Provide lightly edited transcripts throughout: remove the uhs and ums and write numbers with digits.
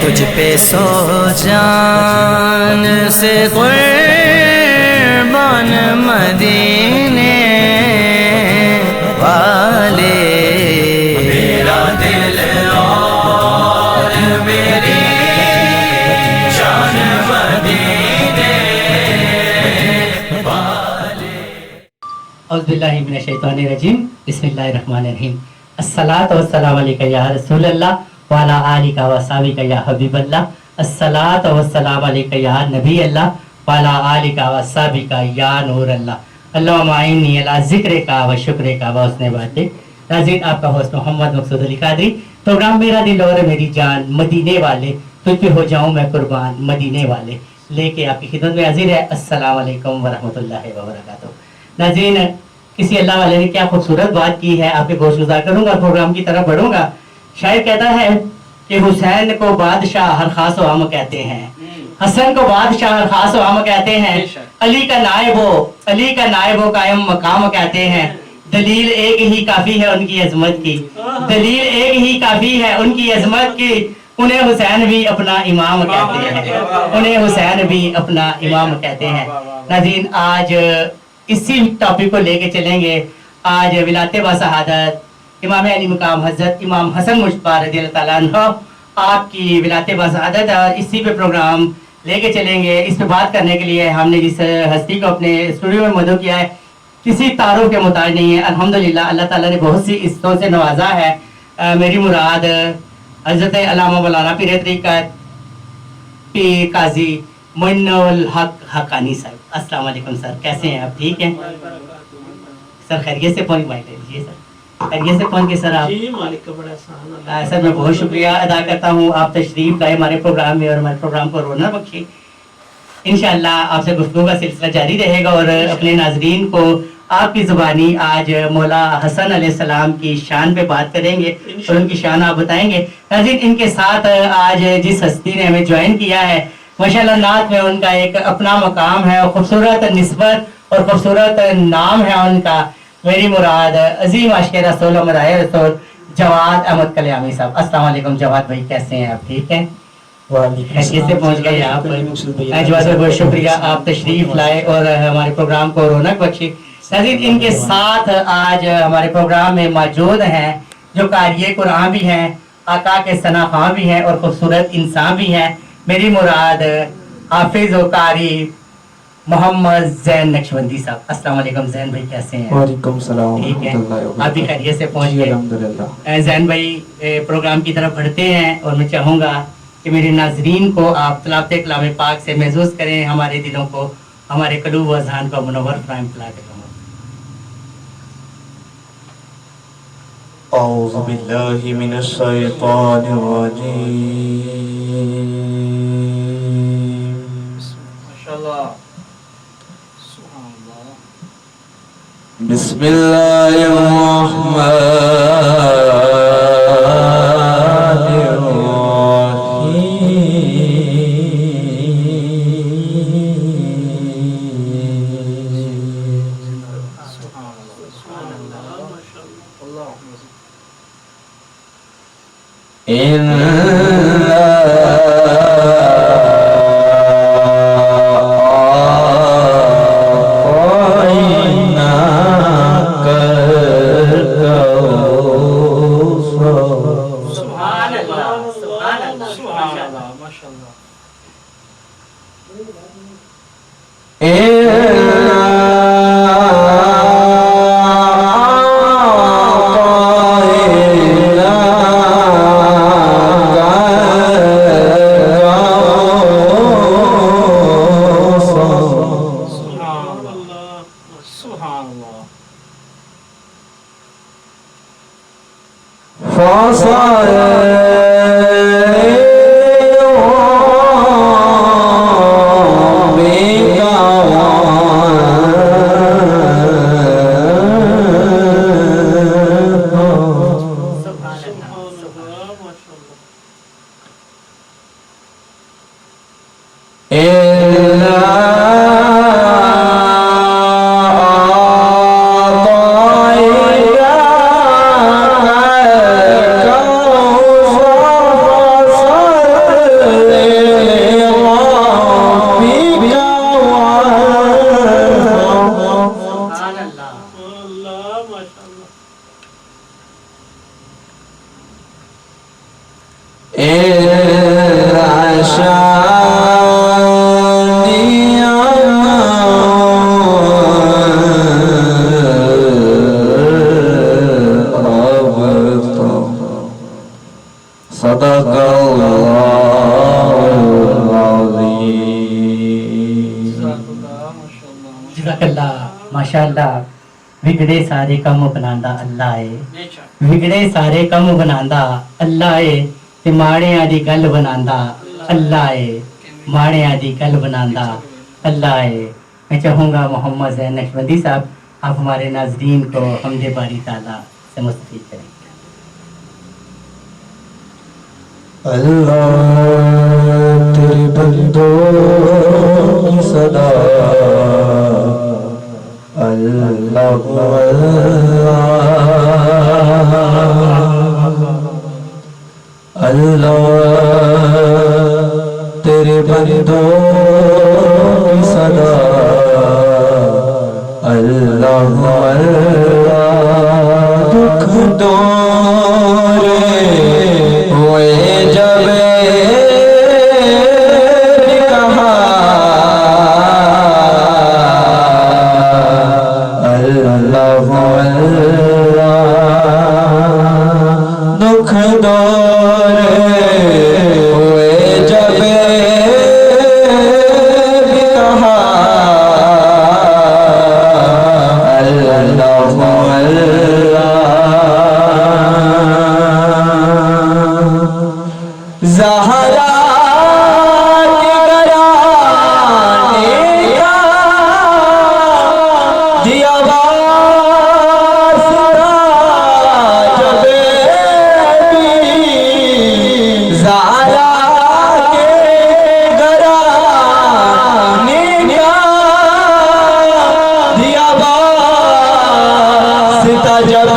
تجھ پہ سو جان سے قربان مدینے والے میرا دل اور میری جان مدینے والے۔ اعوذ باللہ من الشیطان الرجیم، بسم اللہ الرحمن الرحیم۔ الصلاۃ والسلام علیکہ یا رسول اللہ وعلی آلہ وصحبہ یا حبیب اللہ۔ الصلاۃ والسلام علیکہ یا نبی اللہ وعلی آلہ وصحبہ یا نور اللہ۔ اللہم اعنی علی ذکرک و شکرک و حسن عبادتک۔ ناظرین، آپ کا ہوسٹ محمد مقصود علی قادری۔ پروگرام میرا دل اور میری جان مدینے والے، تجھ پہ ہو جاؤں میں قربان مدینے والے لے کے آپ کی خدمت میں حاضر ہے۔ السلام علیکم ورحمۃ اللہ وبرکاتہ۔ ناظرین، کسی اللہ والے نے کیا خوبصورت بات کی ہے، آپ کے گوش گزار کروں گا، پروگرام کی طرف بڑھوں گا۔ شاعر کہتا ہے کہ حسین کو بادشاہ ہر خاص و عام کہتے ہیں، حسن کو بادشاہ ہر خاص و عام کہتے ہیں، علی کا نائب و قائم مقام کہتے ہیں۔ دلیل ایک ہی کافی ہے ان کی عظمت کی، دلیل ایک ہی کافی ہے ان کی عظمت کی، انہیں حسین بھی اپنا امام کہتے ہیں، انہیں حسین بھی اپنا امام کہتے ہیں۔ ناظرین، آج اسی ٹاپک کو لے کے چلیں گے۔ آج ولادت بشہادت امام علی مقام حضرت امام حسن مجتبی رضی اللہ تعالیٰ عنہ آپ کی ولادت بشہادت، اور اسی پہ پروگرام لے کے چلیں گے۔ اس پہ بات کرنے کے لیے ہم نے جس ہستی کو اپنے اسٹوڈیو میں مدعو کیا ہے، کسی تعارف کے محتاج نہیں ہے۔ الحمدللہ اللہ تعالیٰ نے بہت سی عزتوں سے نوازا ہے۔ میری مراد حضرت علامہ مولانا پیر طریقت پیر قاضی معین الحق حقانی صاحب۔ السلام علیکم سر، کیسے ہیں آپ؟ ٹھیک ہیں سر؟ خیریت سے پہنچ مائک لے لیجیے سر، خیریت سے پہنچ کے سر آپ؟ جی مالک کا بڑا احسان۔ سر میں بہت شکریہ ادا کرتا ہوں، آپ تشریف لائے ہمارے پروگرام میں اور ہمارے پروگرام کو رونق بخشی۔ انشاءاللہ آپ سے گفتگو کا سلسلہ جاری رہے گا اور اپنے ناظرین کو آپ کی زبانی آج مولا حسن علیہ السلام کی شان پہ بات کریں گے اور ان کی شان آپ بتائیں گے۔ ناظرین، ان کے ساتھ آج جس ہستی نے ہمیں جوائن کیا ہے، ماشاءاللہ نعت میں ان کا ایک اپنا مقام ہے اور خوبصورت نسبت اور خوبصورت نام ہے ان کا۔ میری مراد عظیم عاشق رسول و مداح رسول جواد احمد کلیامی صاحب۔ السلام علیکم جواد بھائی، کیسے ہیں آپ؟ ٹھیک ہیں؟ خیریت سے پہنچ گئے آپ؟ جواد بھائی بہت شکریہ، آپ تشریف لائے اور ہمارے پروگرام کو رونق بخشی۔ ناظرین، ان کے ساتھ آج ہمارے پروگرام میں موجود ہیں جو قاری قرآن بھی ہیں، آقا کے ثنا خواں بھی ہیں اور خوبصورت انسان بھی ہیں۔ میری مراد حافظ و قاری محمد زین نقشبندی صاحب۔ السلام علیکم زین بھائی، کیسے ہیں؟ وعلیکم السلام ٹھیک ہے، ورحمۃ اللہ وبرکاتہ۔ آپ بھی خیریت سے پہنچ گئے؟ الحمدللہ۔ زین بھائی پروگرام کی طرف بڑھتے ہیں اور میں چاہوں گا کہ میرے ناظرین کو آپ تلاوت کلام پاک سے محظوظ کریں، ہمارے دلوں کو، ہمارے قلوب و اذہان کو منور فرمائیں۔ اعوذ باللہ من الشیطان الرجیم، بسم اللہ الرحمن صدق اللہ العظیم. جزاک اللہ ماشاءاللہ. وگڑے سارے کم بناندا اللہ ہے, وگڑے سارے کم بناندا اللہ ہے, تے ماڑیاں دی گل بناندا اللہ ہے, ماڑیاں دی گل بناندا اللہ ہے. میں چاہوں گا محمد زین نقشبندی صاحب آپ ہمارے ناظرین کو حمد باری تعالیٰ سے مستفید کریں. اللہ تیرے بندوں کی صدا, اللہ اللہ تیرے بندوں کی صدا, اللہ دکھ دورے ہوئے جب کہا اللہ دکھ دورے ہوئے جب کہا زہرا کے گرانے کا دیا واسطہ جب بھی, زہرا کے گرانے کا دیا واسطہ جب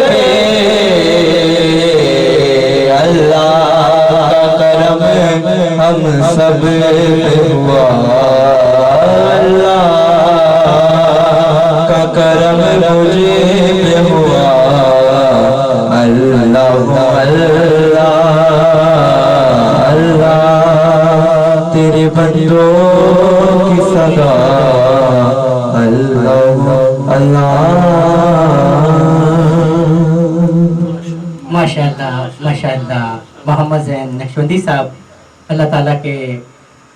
بھی, اللہ ہم سب پہ ہوا, اللہ کا کرم مجھے پہ ہوا, اللہ اللہ تیرے بندوں کی صدا, اللہ اللہ. ماشاءاللہ ماشاءاللہ. محمد زین نقشبندی صاحب اللہ تعالیٰ کے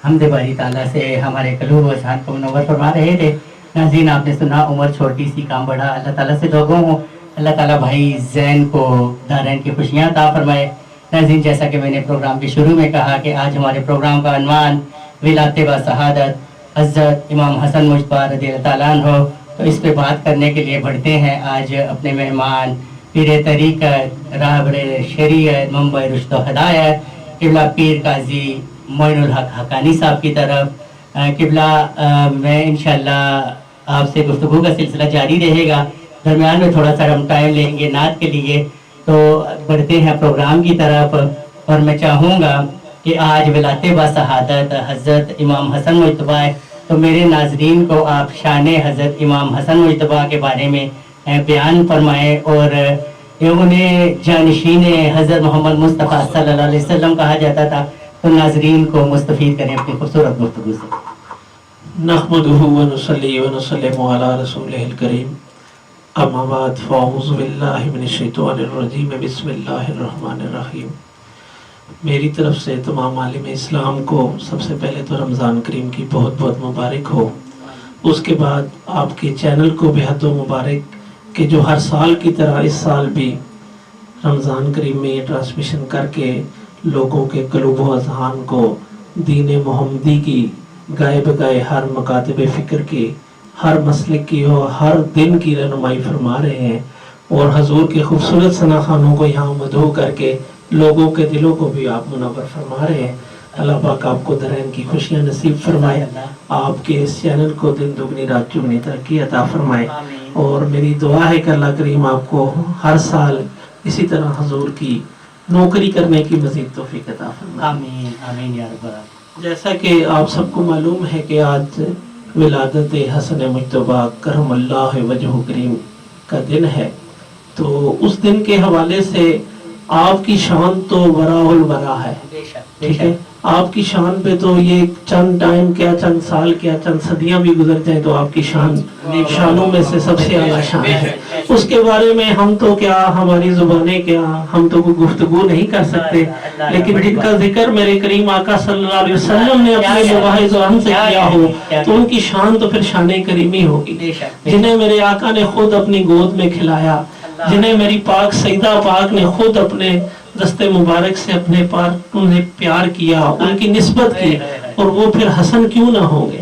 حمد باری تعالیٰ سے ہمارے قلوب و ذہن کو منور فرما رہے تھے. ناظرین آپ نے سنا عمر چھوٹی سی کام بڑھا. اللہ تعالیٰ سے دعا ہوں اللہ تعالیٰ بھائی زین کو دارین کی خوشیاں عطا فرمائے. ناظرین جیسا کہ میں نے پروگرام کے شروع میں کہا کہ آج ہمارے پروگرام کا عنوان ولادت با شہادت حضرت امام حسن مجتبیٰ رضی اللہ تعالیٰ عنہ. تو اس پہ بات کرنے کے لیے بڑھتے ہیں آج اپنے مہمان پیر طریقت راہبر شریعت منبع رشد و ہدایت قبلہ پیر قاضی معین الحق حقانی صاحب کی طرف. قبلہ میں انشاءاللہ آپ سے گفتگو کا سلسلہ جاری رہے گا. درمیان میں تھوڑا سا ہم ٹائم لیں گے نعت کے لیے. تو بڑھتے ہیں پروگرام کی طرف, اور میں چاہوں گا کہ آج ولادت با شہادت حضرت امام حسن مجتبیٰ, تو میرے ناظرین کو آپ شان حضرت امام حسن مجتبیٰ کے بارے میں بیان فرمائیں, اور انہیں جانشین حضرت محمد مصطفیٰ صلی اللہ علیہ وسلم کہا جاتا تھا. تو ناظرین کو مستفید کریں اپنی خوبصورت گفتگو سے. نحمدہ ونصلی ونسلم علی رسولہ الکریم, اما بعد فاعوذ باللہ من الشیطان الرجیم, بسم اللہ الرحمن الرحیم. میری طرف سے تمام عالم اسلام کو سب سے پہلے تو رمضان کریم کی بہت بہت مبارک ہو. اس کے بعد آپ کے چینل کو بہت مبارک کہ جو ہر سال کی طرح اس سال بھی رمضان کریم میں یہ ٹرانسمیشن کر کے لوگوں کے قلوب و اذہان کو دین محمدی کی گائے بگائے ہر مکاتب فکر کی, ہر مسلک کی اور ہر دن کی رہنمائی فرما رہے ہیں, اور حضور کے خوبصورت ثناخانوں کو یہاں مدعو کر کے لوگوں کے دلوں کو بھی آپ منور فرما رہے ہیں. اللہ پاک آپ کو درین کی خوشیاں نصیب فرمائے, آپ کے اس چینل کو دن دگنی رات چگنی ترقی عطا فرمائے, اور میری دعا ہے کہ اللہ کریم آپ کو ہر سال اسی طرح حضور کی نوکری کرنے کی مزید توفیق عطا فرمائے. آمین آمین یا رب. جیسا کہ آپ سب کو معلوم ہے کہ آج ولادت حسن مجتبیٰ کرم اللہ وجہ کریم کا دن ہے, تو اس دن کے حوالے سے آپ کی شان تو وراء الورا ہے، ٹھیک ہے، آپ کی شان پہ تو یہ چند ٹائم کیا، چند سال کیا، چند صدیاں بھی گزر جائیں تو آپ کی شان شانوں میں سے سب سے اعلیٰ شان ہے۔ اس کے بارے میں ہم تو کیا، ہماری زبانیں کیا، ہم تو کوئی گفتگو نہیں کر سکتے، لیکن جن کا ذکر میرے کریم آقا صلی اللہ علیہ وسلم نے اپنے مواعظ و ہم سے کیا ہو تو ان کی شان تو پھر شان کریمی ہوگی۔ جنہیں میرے آقا نے خود اپنی گود میں کھلایا، جنہیں میری پاک سیدہ پاک نے خود اپنے دست مبارک سے اپنے انہیں پیار کیا، ان کی نسبت کی، اور وہ پھر حسن کیوں نہ ہوں گے،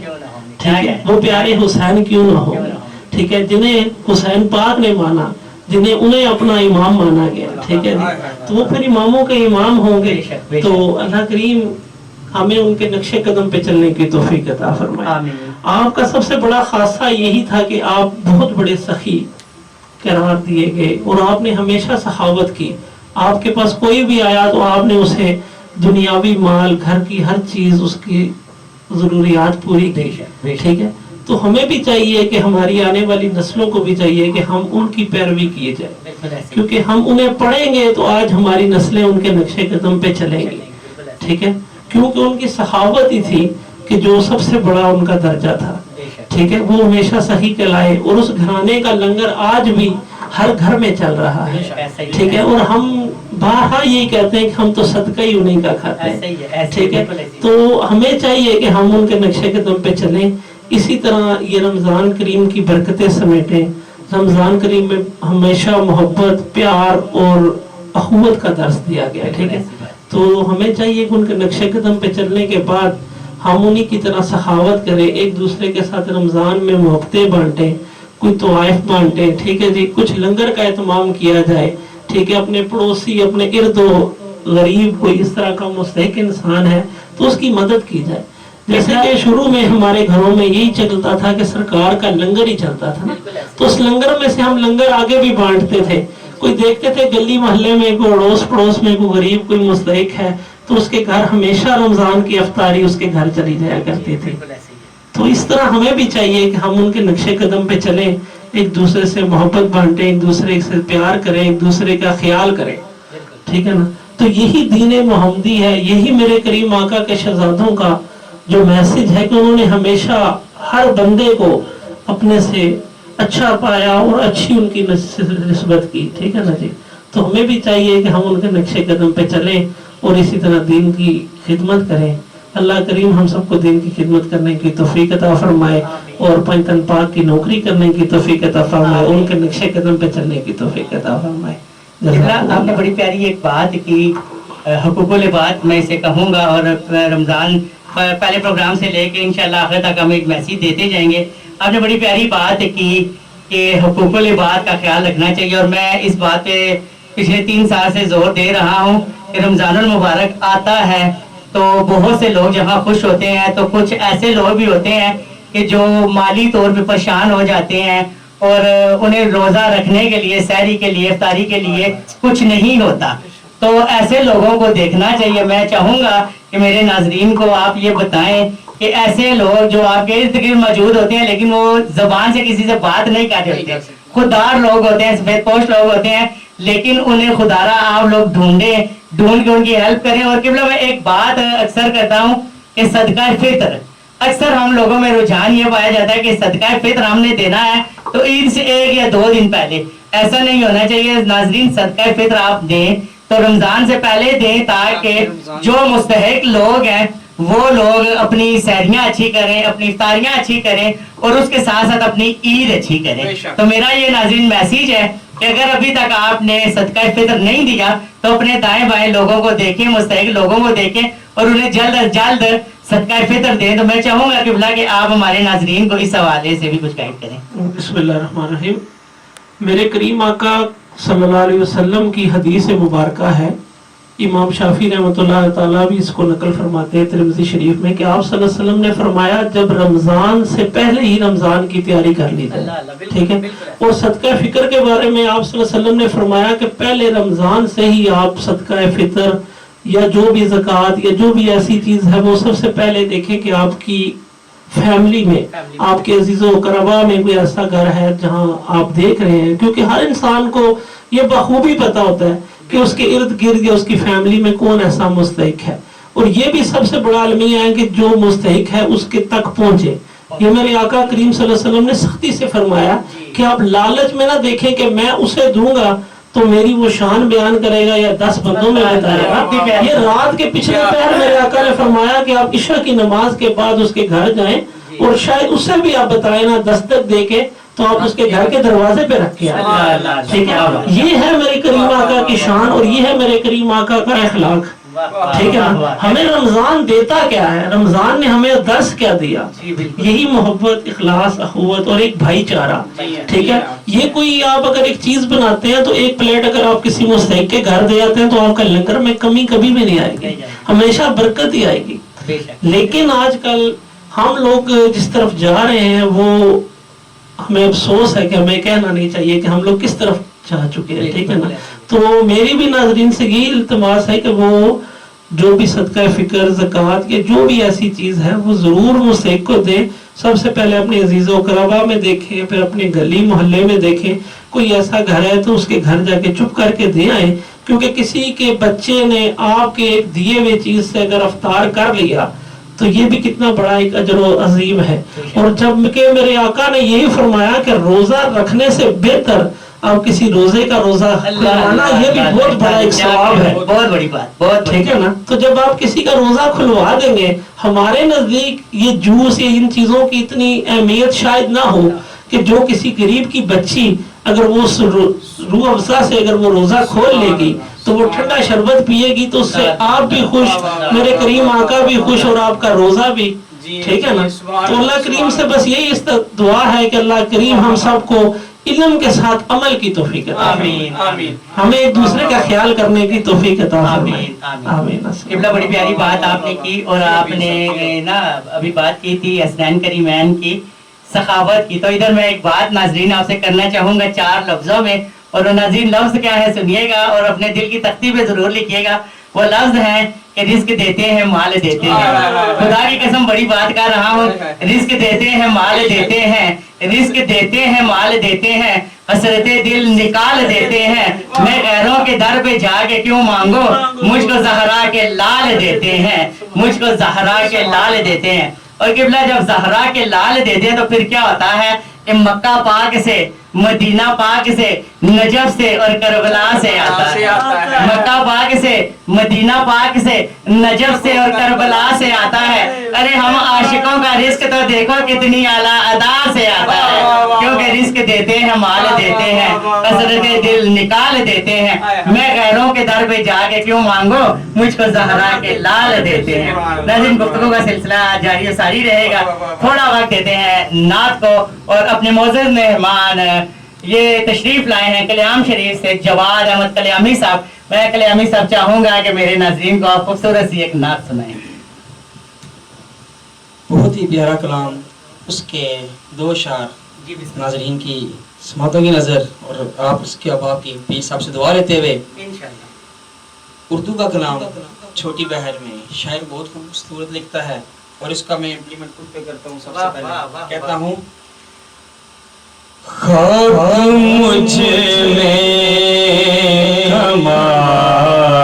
ٹھیک ہے، وہ پیارے حسین کیوں نہ ہوں گے، ٹھیک ہے، جنہیں حسین پاک نے مانا، جنہیں انہیں اپنا امام مانا گیا، ٹھیک ہے جی، تو وہ پھر اماموں کے امام ہوں گے۔ تو اللہ کریم ہمیں ان کے نقش قدم پہ چلنے کی توفیق عطا فرمائے۔ آپ کا سب سے بڑا خاصہ یہی تھا کہ آپ بہت بڑے سخی قرار دیے گئے، اور آپ نے ہمیشہ سخاوت کی۔ آپ کے پاس کوئی بھی آیا تو آپ نے اسے دنیاوی مال، گھر کی ہر چیز، اس کی ضروریات پوری کی، ٹھیک ہے۔ تو ہمیں بھی چاہیے کہ ہماری آنے والی نسلوں کو بھی چاہیے کہ ہم ان کی پیروی کیے جائے، کیونکہ ہم انہیں پڑھیں گے تو آج ہماری نسلیں ان کے نقش قدم پہ چلیں گی، ٹھیک ہے، کیونکہ ان کی سخاوت ہی تھی کہ جو سب سے بڑا ان کا درجہ تھا، ٹھیک ہے، وہ ہمیشہ صحیح کہلائے، اور اس گھرانے کا لنگر آج بھی ہر گھر میں چل رہا ہے، ٹھیک ہے، اور ہم بارہا یہی کہتے ہیں کہ ہم تو صدقہ ہی انہیں کا کھاتے ہیں، ٹھیک ہے، تو ہمیں چاہیے کہ ہم ان کے نقش قدم پہ چلیں۔ اسی طرح یہ رمضان کریم کی برکتیں سمیٹیں۔ رمضان کریم میں ہمیشہ محبت، پیار اور اخوت کا درس دیا گیا، ٹھیک ہے، تو ہمیں چاہیے کہ ان کے نقش قدم پہ چلنے کے بعد ہم انہی کی طرح سخاوت کریں، ایک دوسرے کے ساتھ رمضان میں محبتیں بانٹیں، کوئی طوائف بانٹیں، ٹھیک ہے جی، کچھ لنگر کا اہتمام کیا جائے، ٹھیک ہے، اپنے پڑوسی، اپنے ارد و غریب کوئی اس طرح کا مستحق انسان ہے تو اس کی مدد کی جائے۔ جیسے کہ شروع میں ہمارے گھروں میں یہی چلتا تھا کہ سرکار کا لنگر ہی چلتا تھا، تو اس لنگر میں سے ہم لنگر آگے بھی بانٹتے تھے۔ کوئی دیکھتے تھے گلی محلے میں کوئی اڑوس پڑوس میں کوئی غریب، کوئی مستحق ہے تو اس کے گھر ہمیشہ رمضان کی افطاری اس کے گھر چلی جایا کرتی تھی۔ تو اس طرح ہمیں بھی چاہیے کہ ہم ان کے نقش قدم پہ چلیں، ایک دوسرے سے محبت بانٹیں، ایک دوسرے سے پیار کریں، ایک دوسرے کا خیال کریں، ٹھیک ہے نا۔ تو یہی دین محمدی ہے، یہی میرے کریم آقا کے شہزادوں کا جو میسج ہے کہ انہوں نے ہمیشہ ہر بندے کو اپنے سے اچھا پایا اور اچھی ان کی نسبت کی، ٹھیک ہے نا جی۔ تو ہمیں بھی چاہیے کہ ہم ان کے نقش قدم پہ چلیں اور اسی طرح دین کی خدمت کریں۔ اللہ کریم ہم سب کو دین کی خدمت کرنے کی توفیق عطا فرمائے اور پنجتن پاک کی نوکری کرنے کی توفیق عطا فرمائے، ان کے نقش قدم پہ چلنے کی توفیق عطا فرمائے۔ آپ نے بڑی پیاری ایک بات کی، حقوق العباد میں اسے کہوں گا، اور رمضان پہلے پروگرام سے لے کے انشاءاللہ آخر تک ہم ایک میسیج دیتے جائیں گے۔ آپ نے بڑی پیاری بات کی کہ حقوق العباد کا خیال رکھنا چاہیے، اور میں اس بات پہ پچھلے 3 سال سے زور دے رہا ہوں کہ رمضان المبارک آتا ہے تو بہت سے لوگ جہاں خوش ہوتے ہیں تو کچھ ایسے لوگ بھی ہوتے ہیں کہ جو مالی طور پہ پریشان ہو جاتے ہیں، اور انہیں روزہ رکھنے کے لیے، سحری کے لیے، افطاری کے لیے کچھ نہیں ہوتا، تو ایسے لوگوں کو دیکھنا چاہیے۔ میں چاہوں گا کہ میرے ناظرین کو آپ یہ بتائیں کہ ایسے لوگ جو آپ کے ارد گرد موجود ہوتے ہیں لیکن وہ زبان سے کسی سے بات نہیں کر رہے ہوتے، خوددار لوگ ہوتے ہیں، سفید پوش لوگ ہوتے ہیں، لیکن انہیں خدارا آپ لوگ ڈھونڈ کے ان کی ہیلپ کریں۔ اور قبلہ میں ایک بات اکثر کرتا ہوں کہ صدقہ فطر، اکثر ہم لوگوں میں رجحان یہ پایا جاتا ہے کہ صدقہ فطر ہم نے دینا ہے تو عید سے 1 یا 2 دن پہلے، ایسا نہیں ہونا چاہیے ناظرین۔ صدقہ فطر آپ دیں تو رمضان سے پہلے دیں تاکہ جو مستحق لوگ ہیں وہ لوگ اپنی سحریاں اچھی کریں، اپنی افطاریاں اچھی کریں، اور اس کے ساتھ ساتھ اپنی عید اچھی کریں۔ تو میرا یہ ناظرین میسیج ہے کہ اگر ابھی تک آپ نے صدقہ فطر نہیں دیا تو اپنے دائیں بائیں لوگوں کو دیکھیں، مستحق لوگوں کو دیکھیں اور انہیں جلد از جلد صدقہ فطر دیں۔ تو میں چاہوں گا قبلہ کہ آپ ہمارے ناظرین کو اس حوالے سے بھی کچھ گائیڈ کریں۔ بسم اللہ الرحمن الرحیم۔ میرے کریم آقا صلی اللہ علیہ وسلم کی حدیث مبارکہ ہے، امام شافعی رحمۃ اللہ تعالیٰ بھی اس کو نقل فرماتے ہیں ترمذی شریف میں، کہ آپ صلی اللہ علیہ وسلم نے فرمایا جب رمضان سے پہلے ہی رمضان کی تیاری کر لی جائے، ٹھیک ہے۔ اور صدقہ فطر کے بارے میں آپ صلی اللہ علیہ وسلم نے فرمایا کہ پہلے رمضان سے ہی آپ صدقہ فطر یا جو بھی زکوٰۃ یا جو بھی ایسی چیز ہے وہ سب سے پہلے دیکھیں کہ آپ کی فیملی میں، آپ کے عزیز و قربا میں کوئی ایسا گھر ہے جہاں آپ دیکھ رہے ہیں، کیونکہ ہر انسان کو یہ بخوبی پتا ہوتا ہے کہ اس کے ارد گرد یا اس کی فیملی میں کون ایسا مستحق ہے، اور یہ بھی سب سے بڑا المیہ ہے کہ جو مستحق ہے اس کے تک پہنچے. یہ میرے آقا کریم صلی اللہ علیہ وسلم نے سختی سے فرمایا کہ آپ لالچ میں نہ دیکھیں کہ میں اسے دوں گا تو میری وہ شان بیان کرے گا یا 10 بندوں میں بتائے گا. یہ رات کے پچھلے پہر میرے آقا نے فرمایا کہ آپ عشاء کی نماز کے بعد اس کے گھر جائیں اور شاید اس سے بھی آپ بتائیں نا دستک دے کے تو آپ اس کے گھر کے دروازے پہ رکھ کے آئیں. ٹھیک ہے، یہ ہے میرے کریم آقا کی شان اور یہ ہے میرے کریم آقا کا اخلاق. ٹھیک ہے نا. ہمیں رمضان دیتا کیا ہے؟ رمضان نے ہمیں درس کیا دیا؟ یہی محبت، اخلاص، اخوت اور ایک بھائی چارہ. ٹھیک ہے. یہ کوئی آپ اگر ایک چیز بناتے ہیں تو ایک پلیٹ اگر آپ کسی مستحق کے گھر دے جاتے ہیں تو آپ کا لنگر میں کمی کبھی بھی نہیں آئے گی، ہمیشہ برکت ہی آئے گی. لیکن آج کل ہم لوگ جس طرف جا رہے ہیں وہ ہمیں افسوس ہے کہ ہمیں کہنا نہیں چاہیے کہ ہم لوگ کس طرف جا چکے ہیں. ٹھیک ہے نا. تو میری بھی ناظرین سے یہ التماس ہے کہ وہ جو بھی صدقہ فکر، زکوٰۃ یا جو بھی ایسی چیز ہے وہ ضرور مستحق کو دیں. سب سے پہلے اپنے عزیز و اقربا میں دیکھیں، پھر اپنے گلی محلے میں دیکھیں. کوئی ایسا گھر ہے تو اس کے گھر جا کے چپ کر کے دے آئیں، کیونکہ کسی کے بچے نے آپ کے ایک دیے ہوئے چیز سے اگر افطار کر لیا تو یہ بھی کتنا بڑا ایک اجر و عظیم ہے. اور جب کہ میرے آقا نے یہی فرمایا کہ روزہ رکھنے سے بہتر آپ کسی روزے کا روزہ کھلوانا، یہ بھی بہت بڑا ایک ثواب ہے. بہت بڑی بات، بہت ٹھیک ہے نا. تو جب آپ کسی کا روزہ کھلوا دیں گے، ہمارے نزدیک یہ جوس یا ان چیزوں کی اتنی اہمیت شاید نہ ہو کہ جو کسی غریب کی بچی اگر وہ روح افزا سے اگر وہ روزہ کھول لے گی تو وہ ٹھنڈا شربت پیے گی تو اس سے آپ بھی خوش، میرے کریم آقا بھی خوش اور آپ کا روزہ بھی. ٹھیک ہے نا. تو اللہ کریم سے بس یہی دعا ہے کہ اللہ کریم ہم سب کو علم کے ساتھ عمل کی توفیق عطا فرمائے، ہمیں ایک دوسرے کا خیال کرنے کی توفیق عطا فرمائے. آمین. قبلہ بڑی پیاری بات آپ نے کی، اور آپ نے نا ابھی بات کی تھی حسنین کریمین کی، سخاوت کی. تو ادھر میں ایک بات ناظرین آپ سے کرنا چاہوں گا 4 لفظوں میں، اور وہ ناظرین لفظ کیا ہے سنیے گا اور اپنے دل کی تختی پہ ضرور لکھیے گا. وہ لفظ ہیں کہ رزق دیتے ہیں مال دیتے ہیں. خدا کی قسم بڑی بات کر رہا ہوں. رزق دیتے ہیں مال دیتے ہیں، رزق دیتے ہیں مال دیتے ہیں، حسرت دل نکال دیتے ہیں. میں غیروں کے در پہ جا کے کیوں مانگو، مجھ کو زہرا کے لال دیتے ہیں، مجھ کو زہرا کے لال دیتے ہیں. اور قبلہ جب زہرا کے لال دیتے ہیں تو پھر کیا ہوتا ہے کہ مکہ پاک سے، مدینہ پاک سے، نجف سے اور کربلا سے آتا ہے. مکہ پاک سے، مدینہ پاک سے، نجف سے اور کربلا سے آتا ہے. ارے ہم عاشقوں کا رزق تو دیکھو کتنی اعلیٰ ادا سے آتا ہے، کیونکہ رزق دیتے ہیں مال دیتے ہیں، حسرت دل نکال دیتے ہیں. میں غیروں کے در پہ جا کے کیوں مانگو، مجھ کو زہرا کے لال دیتے ہیں. ناظرین گفتگو کا سلسلہ جاری و ساری رہے گا. تھوڑا وقت دیتے ہیں نعت کو، اور اپنے معزز مہمان یہ تشریف لائے ہیں کلیام شریف سے جواد احمد کلیامی صاحب. میں کلیامی صاحب چاہوں گا کہ میرے ناظرین کو آپ خوبصورت سی ایک نعت سنائیں. بہت ہی پیارا کلام، اس کے 2 اشعار ناظرین کی سماعتوں کی نظر، اور آپ اس کے ابا کی پیر صاحب سے دعا لیتے ہوئے اردو کا کلام چھوٹی بہر میں شاعر بہت خوبصورت لکھتا ہے، اور اس کا میں امپلیمنٹ خود پہ کرتا ہوں. سب سے پہلے کہتا ہوں خاک مجھ میں کمال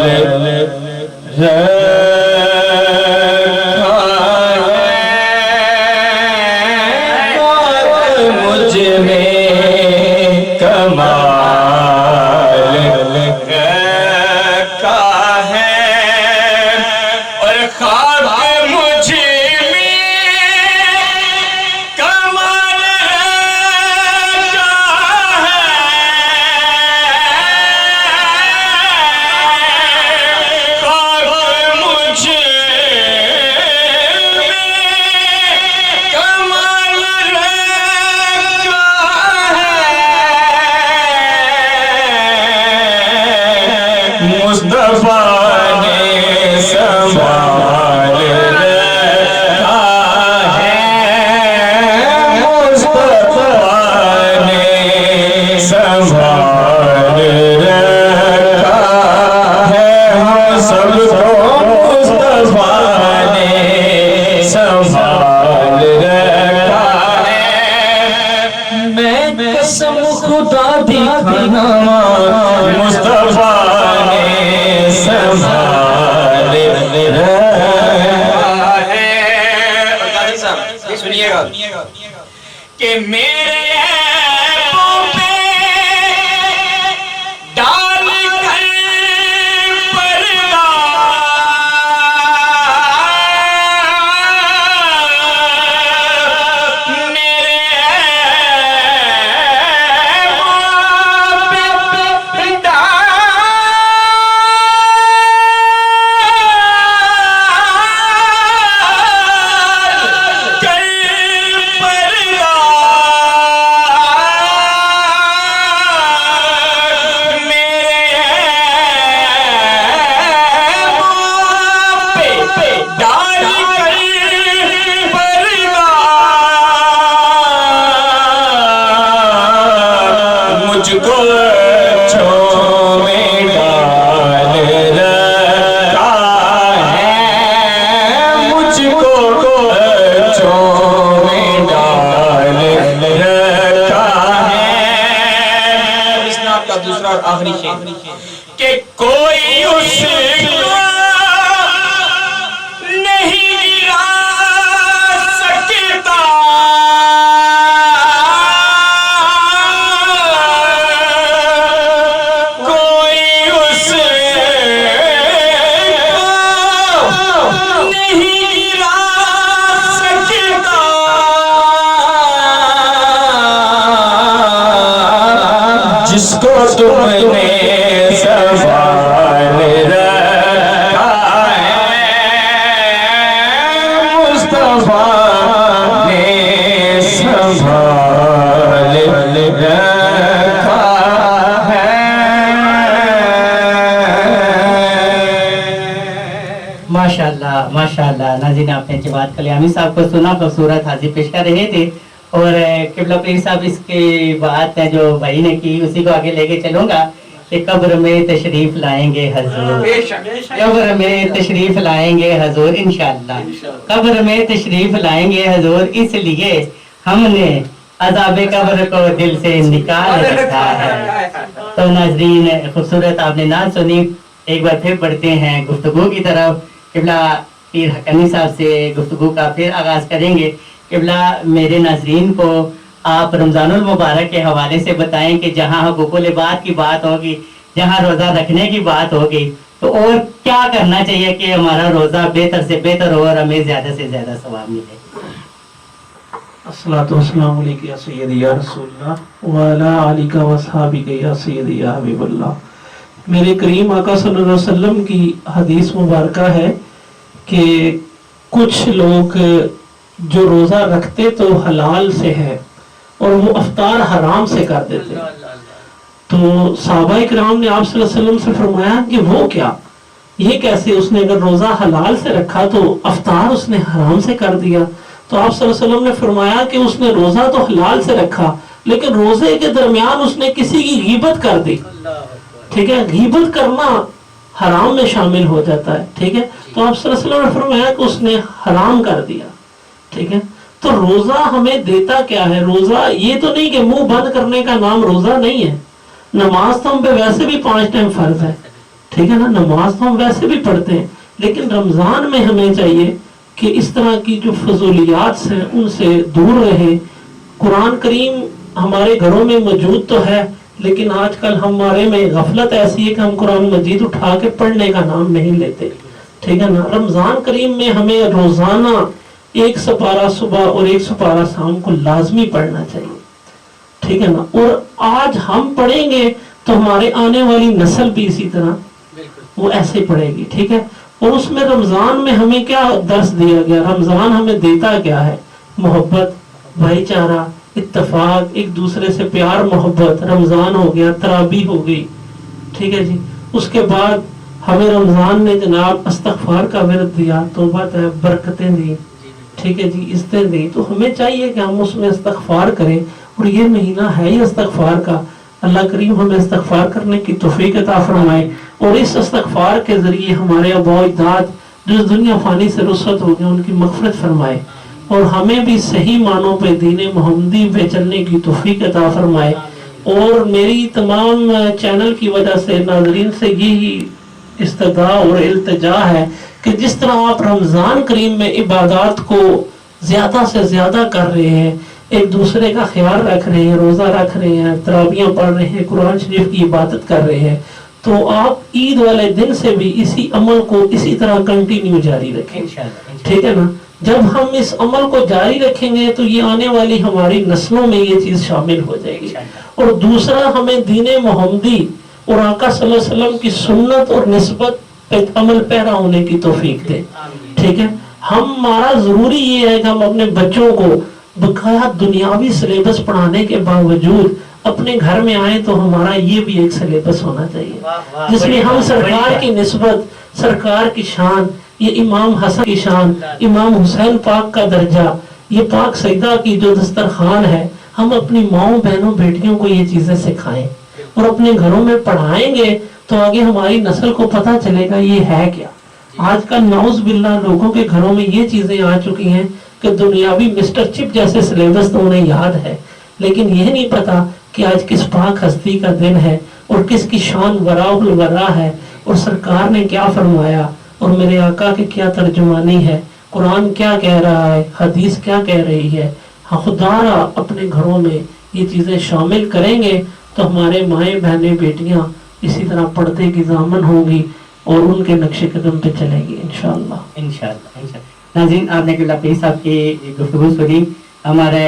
رکھا ہے، خاک مجھ میں کمال رکھا ہے، اور خاک مجھ قسم خدا دی کھانا کہ میرے ایبوں پہ ڈال کر پردہ میرے ایبوں پہ ڈال مجھ کو چھو میں ڈال رکھا ہے مجھ کو چھو میں ڈال رکھا ہے اس نعت کا دوسرا اور آخری شعر کہ کوئی اس کو نہیں گرا سکتا کوئی اس کو نہیں گرا سکتا جس کو تم نے سنبھال رکھا ہے مصطفیٰ نے سنبھال رکھا ہے ماشاءاللہ ناظرین، آپ نے جواد کلیامی صاحب کو سنا، خوبصورت حاضر پیش کر رہے تھے. اور قبلہ پیر صاحب اس کی بات ہے جو بھائی نے کی اسی کو آگے لے کے چلوں گا کہ قبر میں تشریف لائیں گے حضور، قبر میں تشریف لائیں گے حضور انشاءاللہ، قبر میں تشریف لائیں گے حضور، اس لیے ہم نے عذاب قبر کو دل سے نکال رکھا ہے. تو ناظرین، خوبصورت آپ نے نعت سنی، ایک بار پھر پڑھتے ہیں گفتگو کی طرف. قبلہ پیر حقانی صاحب سے گفتگو کا پھر آغاز کریں گے. قبلہ میرے ناظرین کو آپ رمضان المبارک کے حوالے سے بتائیں کہ جہاں حقوق العباد کی بات ہوگی، جہاں روزہ رکھنے کی بات ہوگی، تو اور کیا کرنا چاہیے کہ ہمارا روزہ بہتر سے بہتر ہو اور ہمیں زیادہ سے زیادہ ثواب ملے. الصلاۃ والسلام علیک یا سیدی یا رسول اللہ وعلی آلک و اصحابک یا سیدی یا حبیب اللہ. میرے کریم آقا صلی اللہ علیہ وسلم کی حدیث مبارکہ ہے کہ کچھ لوگ جو روزہ رکھتے تو حلال سے ہے اور وہ افطار حرام سے کر دیتے. تو صحابہ کرام نے آپ صلی اللہ علیہ وسلم سے فرمایا کہ وہ کیا، یہ کیسے، اس نے اگر روزہ حلال سے رکھا تو افطار اس نے حرام سے کر دیا. تو آپ صلی اللہ علیہ وسلم نے فرمایا کہ اس نے روزہ تو حلال سے رکھا لیکن روزے کے درمیان اس نے کسی کی غیبت کر دی. ٹھیک ہے، غیبت کرنا حرام میں شامل ہو جاتا ہے. ٹھیک ہے، تو آپ صلی اللہ علیہ وسلم نے فرمایا کہ اس نے حرام کر دیا. ٹھیک ہے، تو روزہ ہمیں دیتا کیا ہے؟ روزہ یہ تو نہیں کہ منہ بند کرنے کا نام روزہ نہیں ہے. نماز تو ہم پہ ویسے بھی 5 ٹائم فرض ہے. ٹھیک ہے نا، نماز تو ہم ویسے بھی پڑھتے ہیں، لیکن رمضان میں ہمیں چاہیے کہ اس طرح کی جو فضولیات ہیں ان سے دور رہے. قرآن کریم ہمارے گھروں میں موجود تو ہے لیکن آج کل ہمارے میں غفلت ایسی ہے کہ ہم قرآن مجید اٹھا کے پڑھنے کا نام نہیں لیتے. ٹھیک ہے نا، رمضان کریم میں ہمیں روزانہ 1 سپارہ صبح اور 1 سپارہ شام کو لازمی پڑھنا چاہیے. ٹھیک ہے نا، اور آج ہم پڑھیں گے تو ہمارے آنے والی نسل بھی اسی طرح وہ ایسے پڑھے گی. ٹھیک ہے، اور اس میں رمضان میں ہمیں کیا درس دیا گیا؟ رمضان ہمیں دیتا کیا ہے؟ محبت، بھائی چارہ، اتفاق، ایک دوسرے سے پیار محبت. رمضان ہو گیا، تراویح ہو گئی. ٹھیک ہے جی، اس کے بعد ہمیں رمضان نے جناب استغفار کا ورد دیا، توبہ ہے، برکتیں دی. ٹھیک ہے جی، عزتیں دی. تو ہمیں چاہیے کہ ہم اس میں استغفار کریں، اور یہ مہینہ ہے ہی استغفار کا. اللہ کریم ہمیں استغفار کرنے کی توفیق عطا فرمائے اور اس استغفار کے ذریعے ہمارے آباء و اجداد جو اس دنیا فانی سے رخصت ہو گئے ان کی مغفرت فرمائے اور ہمیں بھی صحیح معنوں پہ دین محمدی پہ چلنے کی توفیق عطا فرمائے. اور میری تمام چینل کی وجہ سے ناظرین سے یہی استدعا اور التجا ہے کہ جس طرح آپ رمضان کریم میں عبادات کو زیادہ سے زیادہ کر رہے ہیں، ایک دوسرے کا خیال رکھ رہے ہیں, روزہ رکھ رہے ہیں, تراویحاں پڑھ رہے ہیں, قرآن شریف کی عبادت کر رہے ہیں, تو آپ عید والے دن سے بھی اسی عمل کو اسی طرح کنٹینیو جاری رکھیں. ٹھیک ہے نا؟ جب ہم اس عمل کو جاری رکھیں گے تو یہ آنے والی ہماری نسلوں میں یہ چیز شامل ہو جائے گی. اور دوسرا, ہمیں دین محمدی اور آقا صلی اللہ علیہ وسلم کی سنت اور نسبت پہ عمل پیرا ہونے کی توفیق دے. ٹھیک ہے؟ ہمارا ضروری یہ ہے کہ ہم اپنے بچوں کو بقایا دنیاوی سلیبس پڑھانے کے باوجود اپنے گھر میں آئیں تو ہمارا یہ بھی ایک سلیبس ہونا چاہیے جس میں ہم سرکار کی نسبت, سرکار کی شان, یہ امام حسن کی شان, امام حسین پاک کا درجہ, یہ پاک سیدہ کی جو دسترخوان ہے, ہم اپنی ماؤں بہنوں بیٹیوں کو یہ چیزیں سکھائیں اور اپنے گھروں میں پڑھائیں گے تو آگے ہماری نسل کو پتہ چلے گا یہ ہے کیا. آج کل نعوذ باللہ لوگوں کے گھروں میں یہ چیزیں آ چکی ہیں کہ دنیاوی مسٹر چپ جیسے سلیبس تو انہیں یاد ہے, لیکن یہ نہیں پتا کہ آج کس پاک ہستی کا دن ہے اور کس کی شان وراء الورا ہے, اور سرکار نے کیا فرمایا اور میرے آقا کی کیا ترجمانی ہے, قرآن کیا کہہ رہا ہے, حدیث کیا کہہ رہی ہے. خدا را اپنے گھروں میں یہ چیزیں شامل کریں گے تو ہمارے مائیں بہنیں بیٹیاں اسی طرح پردے کی ضامن ہوں گی اور ان کے نقش قدم پہ چلے گی انشاءاللہ. ناظرین, آپ نے قبلہ پیر صاحب کی گفتگو سنی. ہمارے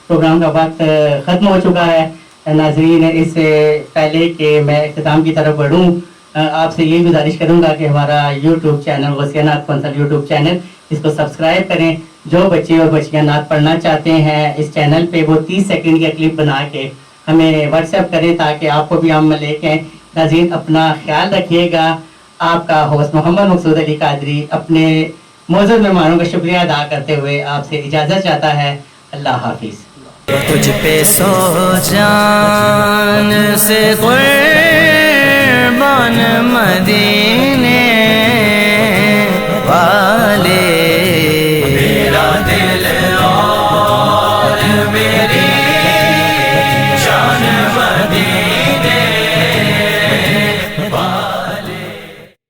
پروگرام کا وقت ختم ہو چکا ہے. ناظرین, اس سے پہلے کہ میں اختتام کی طرف بڑھوں, آپ سے یہ گزارش کروں گا کہ ہمارا یوٹیوب چینل غوثیہ نعت کونسل یوٹیوب چینل, اس کو سبسکرائب کریں. جو بچے اور بچیاں نعت پڑھنا چاہتے ہیں اس چینل پہ وہ 30 سیکنڈ کا کلپ بنا کے ہمیں واٹس ایپ کریں تاکہ آپ کو بھی ہم لے کے. ناظرین, اپنا خیال رکھیے گا. آپ کا ہوسٹ محمد مقصود علی قادری اپنے معزز مہمانوں کا شکریہ ادا کرتے ہوئے آپ سے اجازت چاہتا ہے. اللہ حافظ. تجھ پہ سو جان سے قربان مدینے